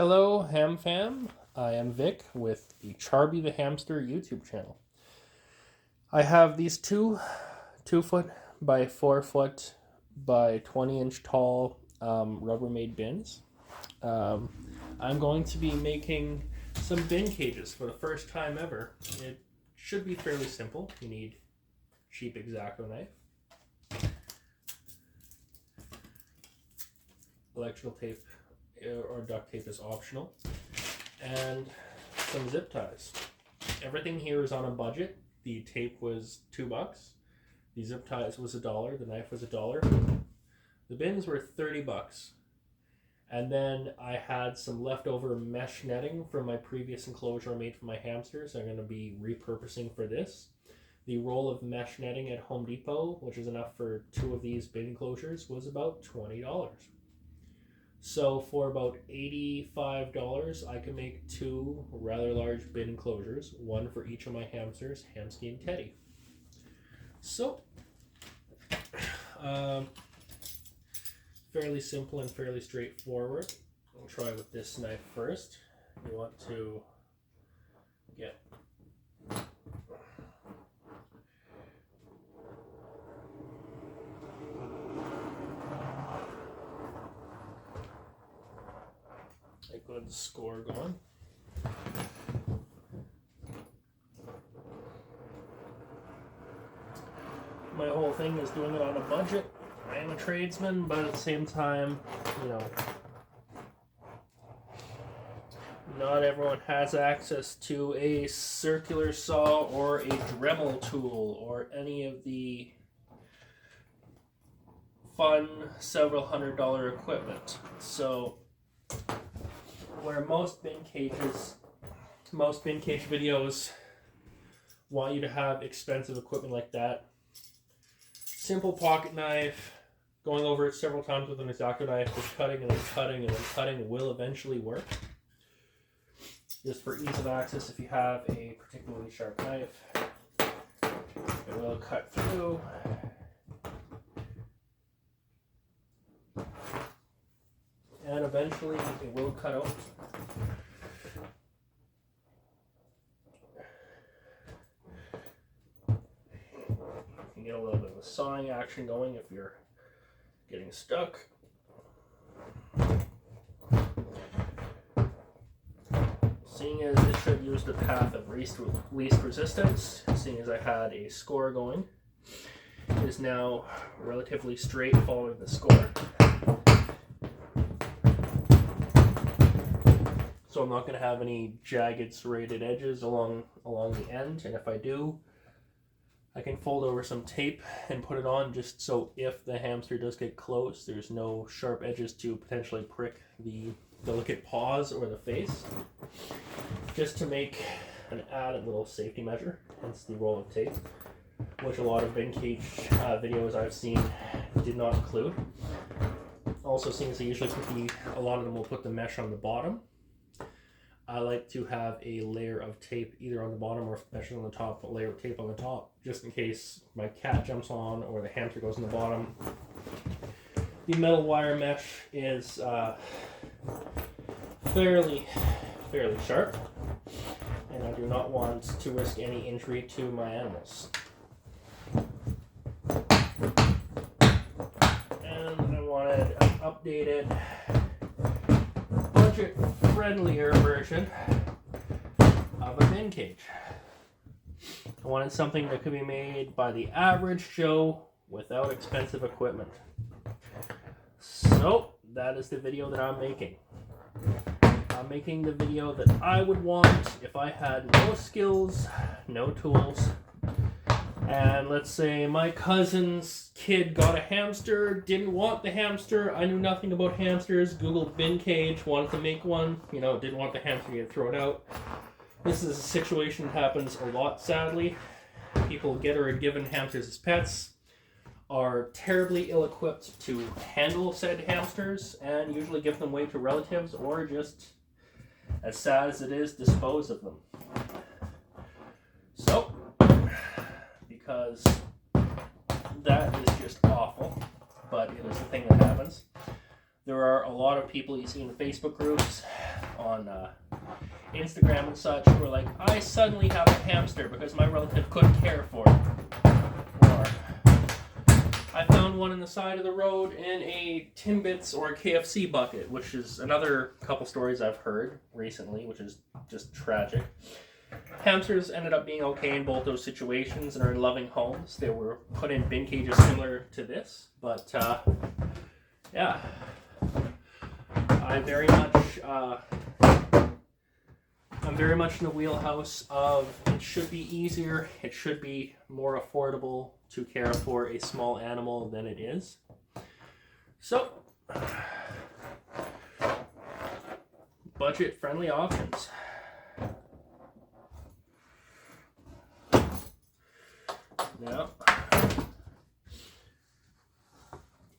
Hello, Ham Fam. I am Vic with the Charby the Hamster YouTube channel. I have these 2 foot by 4 foot by 20-inch tall Rubbermaid bins. I'm going to be making some bin cages for the first time ever. It should be fairly simple. You need cheap X-Acto knife, electrical tape or duct tape is optional, and some zip ties. Everything here is on a budget. The tape was $2, the zip ties was $1, the knife was $1, the bins were $30, and then I had some leftover mesh netting from my previous enclosure I made for my hamsters. I'm going to be repurposing for this. The roll of mesh netting at Home Depot, which is enough for 2 of these bin enclosures, was about $20. So for about $85, I can make 2 rather large bin enclosures, one for each of my hamsters, Hamsky and Teddy. So, fairly simple and fairly straightforward. I'll try with this knife first. You want to get a good score going. My whole thing is doing it on a budget. I am a tradesman, but at the same time, not everyone has access to a circular saw or a Dremel tool or any of the fun several $100 equipment. So where most bin cage videos want you to have expensive equipment like that, simple pocket knife, going over it several times with an X-Acto knife, just cutting and then cutting and then cutting will eventually work. Just for ease of access, if you have a particularly sharp knife, it will cut through. And eventually it will cut out. You can get a little bit of a sawing action going if you're getting stuck. Seeing as it should use the path of least resistance, seeing as I had a score going, it is now relatively straight following the score. So I'm not going to have any jagged serrated edges along the end, and if I do, I can fold over some tape and put it on just so if the hamster does get close, there's no sharp edges to potentially prick the delicate paws or the face, just to make an added little safety measure, hence the roll of tape, which a lot of bin cage videos I've seen did not include. Also, seeing as they usually put a lot of them will put the mesh on the bottom, I like to have a layer of tape either on the bottom or especially on the top, a layer of tape on the top, just in case my cat jumps on or the hamster goes on the bottom. The metal wire mesh is fairly sharp, and I do not want to risk any injury to my animals. And I wanted an updated, budget-friendlier version of a bin cage. I wanted something that could be made by the average Joe without expensive equipment. So that is the video that I'm making. I'm making the video that I would want if I had no skills, no tools, and let's say my cousin's kid got a hamster, didn't want the hamster, I knew nothing about hamsters, Googled bin cage, wanted to make one, didn't want the hamster to get thrown out. This is a situation that happens a lot, sadly. People get or are given hamsters as pets, are terribly ill-equipped to handle said hamsters, and usually give them away to relatives, or just, as sad as it is, dispose of them. So, because that is just awful, but it is a thing that happens, There are a lot of people you see in Facebook groups, on Instagram and such, who are like, I suddenly have a hamster because my relative couldn't care for it. Or, I found one in the side of the road in a Timbits or a KFC bucket, which is another couple stories I've heard recently, which is just tragic. Hamsters ended up being okay in both those situations and are in loving homes. They were put in bin cages similar to this, but yeah, I'm very much in the wheelhouse of it should be easier, it should be more affordable to care for a small animal than it is. So, budget-friendly options. Now,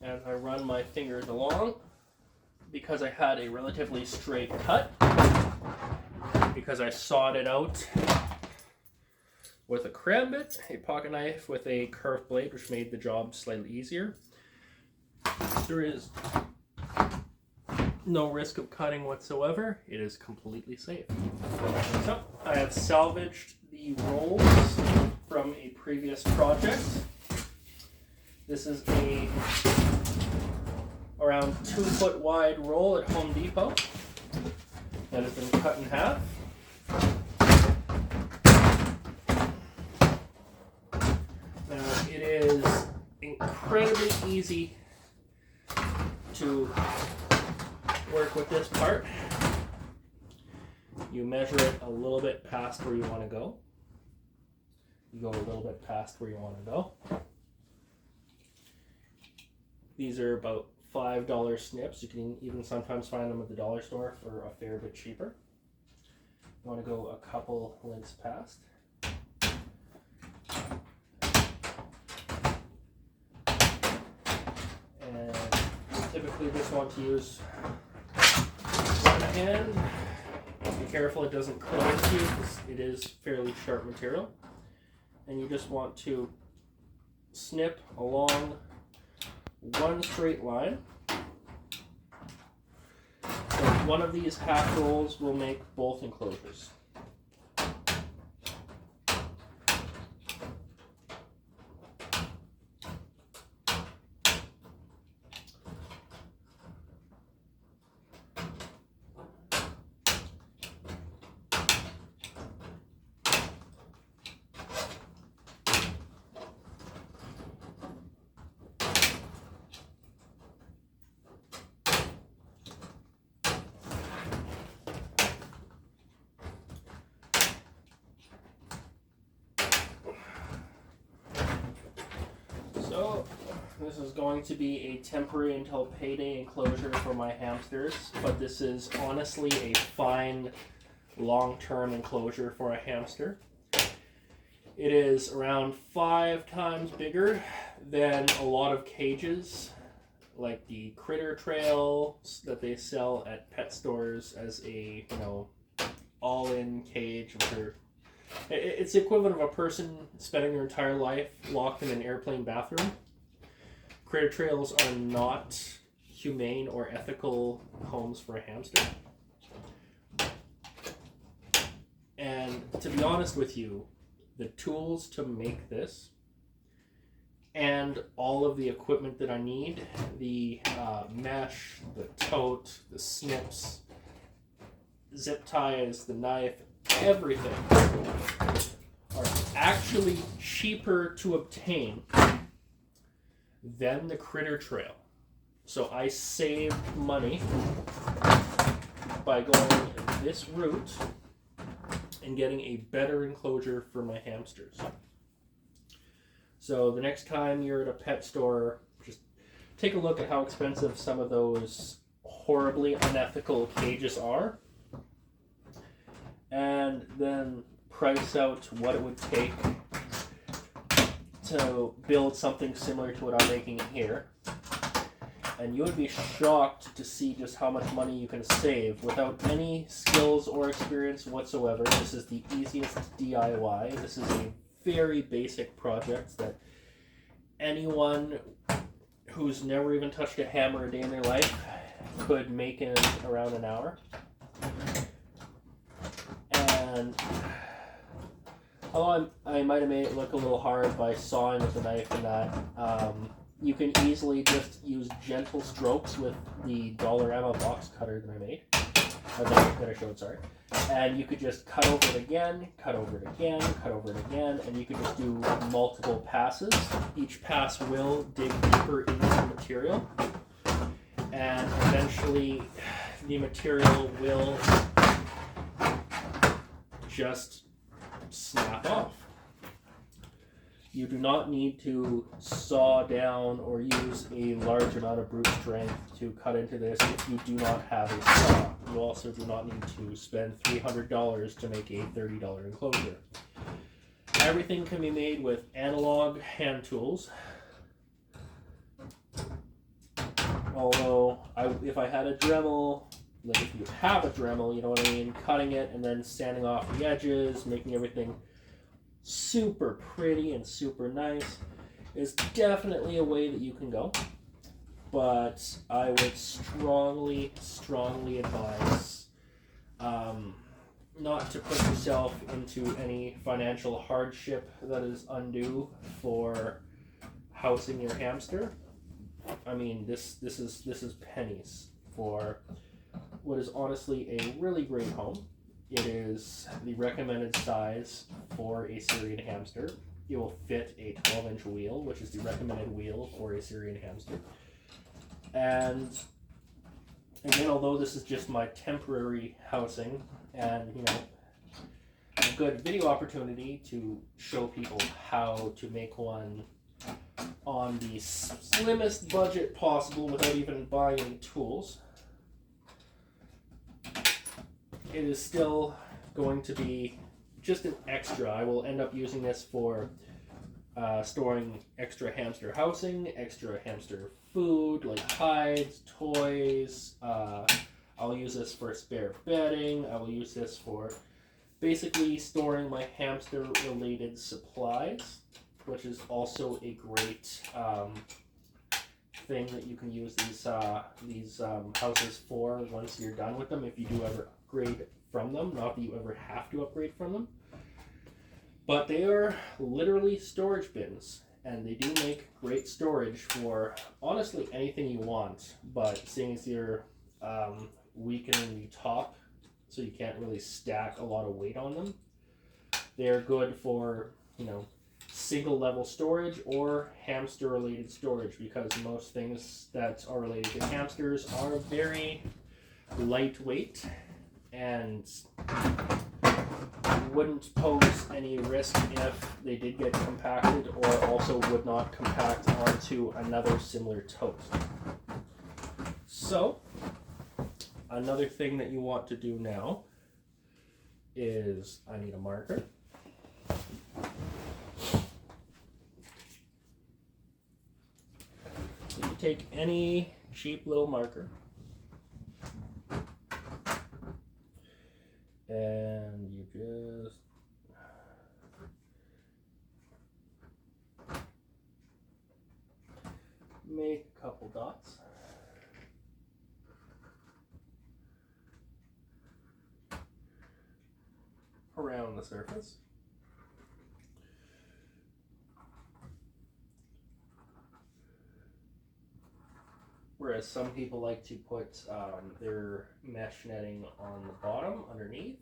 as I run my fingers along, because I had a relatively straight cut, because I sawed it out with a cram bit, a pocket knife with a curved blade, which made the job slightly easier. There is no risk of cutting whatsoever. It is completely safe. So, I have salvaged the rolls from a previous project. This is a around 2-foot wide roll at Home Depot that has been cut in half. Now it is incredibly easy to work with this part. You measure it a little bit past where you want to go. You go a little bit past where you want to go. These are about $5 snips. You can even sometimes find them at the dollar store for a fair bit cheaper. You want to go a couple lengths past. And you typically just want to use one hand. Be careful it doesn't cut into you because it is fairly sharp material. And you just want to snip along one straight line. So one of these half rolls will make both enclosures. So, this is going to be a temporary until payday enclosure for my hamsters, but this is honestly a fine long-term enclosure for a hamster. It is around 5 times bigger than a lot of cages, like the Critter Trails that they sell at pet stores as a, all-in cage, which are it's the equivalent of a person spending their entire life locked in an airplane bathroom. Critter Trails are not humane or ethical homes for a hamster. And to be honest with you, the tools to make this and all of the equipment that I need, the mesh, the tote, the snips, zip ties, the knife, everything are actually cheaper to obtain than the Critter Trail. So I saved money by going this route and getting a better enclosure for my hamsters. So the next time you're at a pet store, just take a look at how expensive some of those horribly unethical cages are, and then price out what it would take to build something similar to what I'm making here. And you would be shocked to see just how much money you can save without any skills or experience whatsoever. This is the easiest DIY. This is a very basic project that anyone who's never even touched a hammer a day in their life could make in around an hour. And although I might have made it look a little hard by sawing with a knife and that, you can easily just use gentle strokes with the Dollarama box cutter that I made, that I showed, sorry. And you could just cut over it again, cut over it again, cut over it again, and you could just do multiple passes. Each pass will dig deeper into the material, and eventually the material will just snap off. You do not need to saw down or use a large amount of brute strength to cut into this if you do not have a saw. You also do not need to spend $300 to make a $30 enclosure. Everything can be made with analog hand tools. Although, if I had a Dremel, like if you have a Dremel, you know what I mean, cutting it and then sanding off the edges, making everything super pretty and super nice is definitely a way that you can go. But I would strongly advise not to put yourself into any financial hardship that is undue for housing your hamster. I mean, this is pennies for what is honestly a really great home. It is the recommended size for a Syrian hamster. It will fit a 12-inch wheel, which is the recommended wheel for a Syrian hamster. And again, although this is just my temporary housing and, you know, a good video opportunity to show people how to make one on the slimmest budget possible without even buying any tools, it is still going to be just an extra. I will end up using this for storing extra hamster housing, extra hamster food, like hides, toys. I'll use this for spare bedding. I will use this for basically storing my hamster-related supplies, which is also a great thing that you can use these houses for once you're done with them, if you do ever upgrade from them. Not that you ever have to upgrade from them, but they are literally storage bins, and they do make great storage for honestly anything you want. But seeing as you're weakening the top, so you can't really stack a lot of weight on them, they're good for, you know, single level storage or hamster related storage, because most things that are related to hamsters are very lightweight and wouldn't pose any risk if they did get compacted, or also would not compact onto another similar tote. So another thing that you want to do now is, I need a marker. So you take any cheap little marker and you just make a couple dots. Around the surface. Whereas some people like to put their mesh netting on the bottom underneath.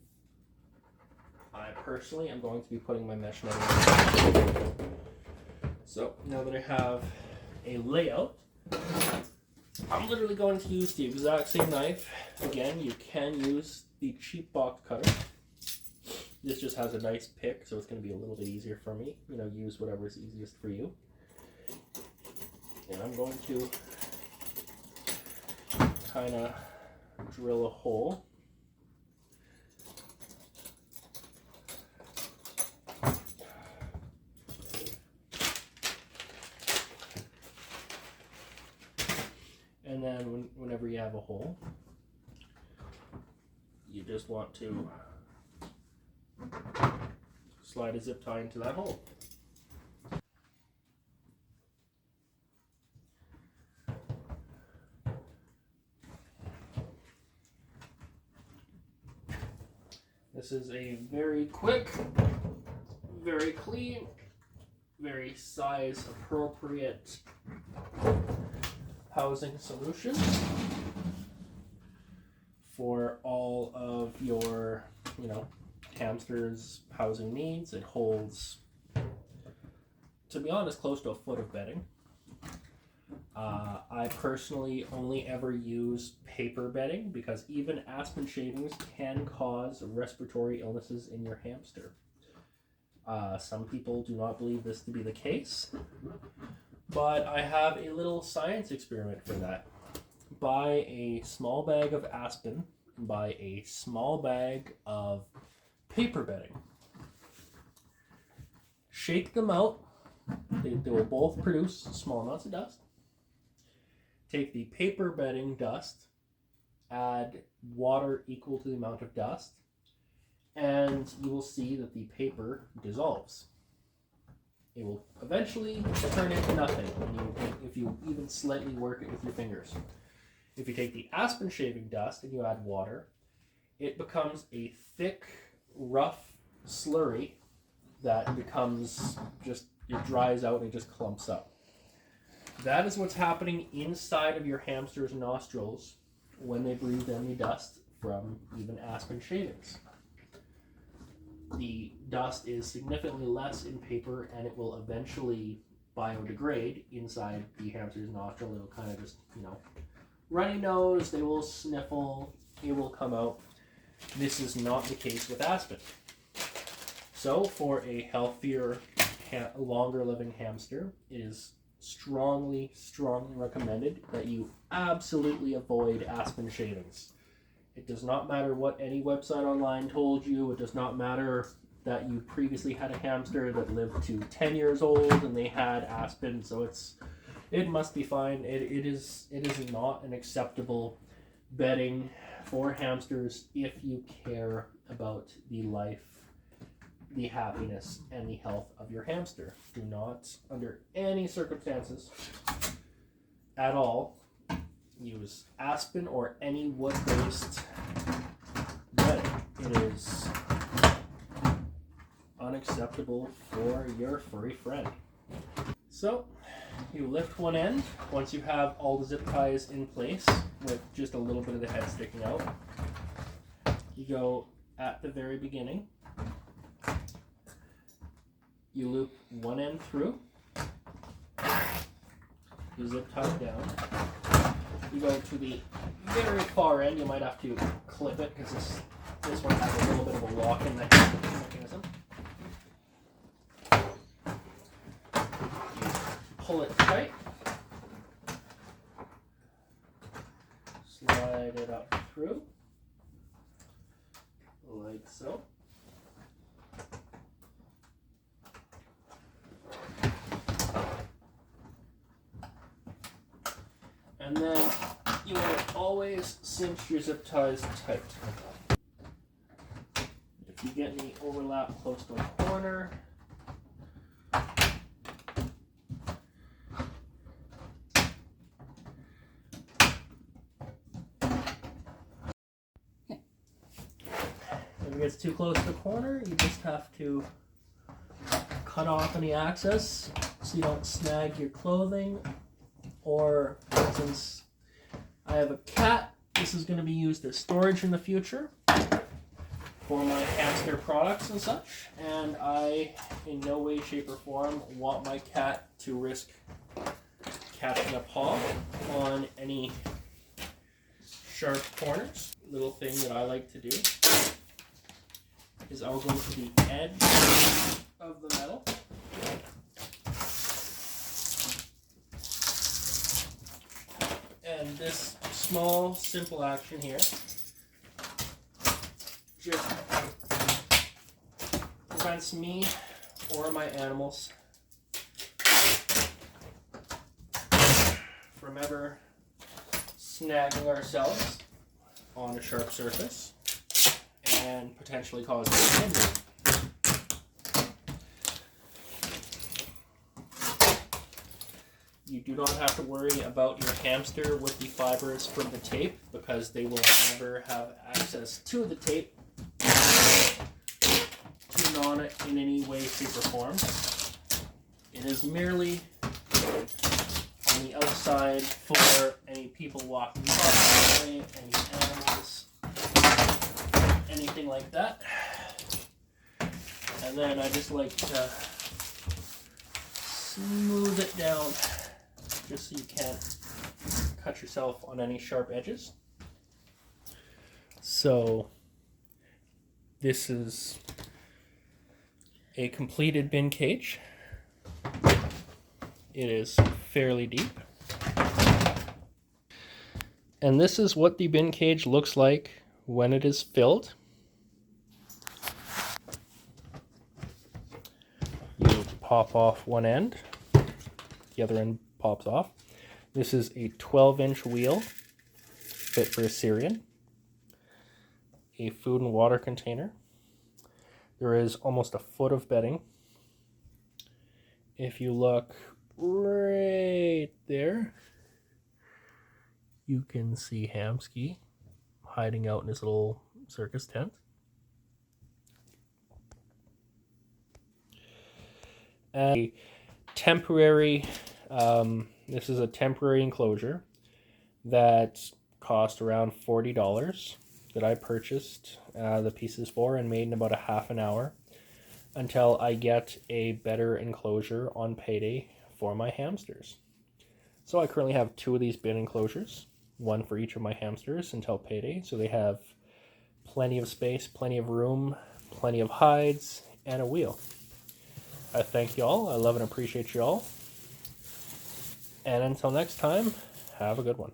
I personally am going to be putting my mesh netting on. So now that I have a layout, I'm literally going to use the exact same knife. Again, you can use the cheap box cutter. This just has a nice pick, so it's going to be a little bit easier for me. You know, use whatever is easiest for you. And I'm going to kind of drill a hole. And then whenever you have a hole, you just want to slide a zip tie into that hole. This is a very quick, very clean, very size appropriate housing solution for all of your, hamsters' housing needs. It holds, to be honest, close to a foot of bedding. I personally only ever use paper bedding because even aspen shavings can cause respiratory illnesses in your hamster. Some people do not believe this to be the case, but I have a little science experiment for that. Buy a small bag of aspen and buy a small bag of paper bedding. Shake them out. They will both produce small amounts of dust. Take the paper bedding dust, add water equal to the amount of dust, and you will see that the paper dissolves. It will eventually turn into nothing if you even slightly work it with your fingers. If you take the aspen shaving dust and you add water, it becomes a thick, rough slurry that becomes it dries out and it just clumps up. That is what's happening inside of your hamster's nostrils when they breathe in the dust from even aspen shavings. The dust is significantly less in paper, and it will eventually biodegrade inside the hamster's nostril. It'll kind of just, runny nose, they will sniffle, it will come out. This is not the case with aspen. So for a healthier, longer living hamster, it is strongly recommended that you absolutely avoid aspen shavings. It does not matter what any website online told you. It does not matter that you previously had a hamster that lived to 10 years old and they had aspen, so it must be fine. It is not an acceptable bedding for hamsters if you care about the life, the happiness, and the health of your hamster. Do not, under any circumstances at all, use aspen or any wood-based bedding. It is unacceptable for your furry friend. So, you lift one end once you have all the zip ties in place with just a little bit of the head sticking out. You go at the very beginning. You loop one end through. You zip tie it down. You go to the very far end. You might have to clip it because this one has a little bit of a lock-in mechanism. You pull it tight. Slide it up through, like so. And then you want to always cinch your zip ties tight. If you get any overlap close to a corner, if it gets too close to the corner, you just have to cut off any access so you don't snag your clothing. Or, for instance, I have a cat. This is going to be used as storage in the future for my hamster products and such. And I, in no way, shape, or form, want my cat to risk catching a paw on any sharp corners. Little thing that I like to do is I'll go to the edge of the metal. And this small, simple action here just prevents me or my animals from ever snagging ourselves on a sharp surface and potentially causing injury. You do not have to worry about your hamster with the fibers from the tape because they will never have access to the tape to gnaw it in any way, shape, or form. It is merely on the outside for any people walking by, any animals, anything like that. And then I just like to smooth it down just so you can't cut yourself on any sharp edges. So this is a completed bin cage. It is fairly deep. And this is what the bin cage looks like when it is filled. You pop off one end, the other end pops off. This is a 12-inch wheel, fit for a Syrian. A food and water container. There is almost a foot of bedding. If you look right there, you can see Hamsky hiding out in his little circus tent. A temporary, this is a temporary enclosure that cost around $40 that I purchased the pieces for and made in about a half an hour until I get a better enclosure on payday for my hamsters. So I currently have 2 of these bin enclosures, one for each of my hamsters until payday, so they have plenty of space, plenty of room, plenty of hides, and a wheel. I thank y'all. I love and appreciate y'all. And until next time, have a good one.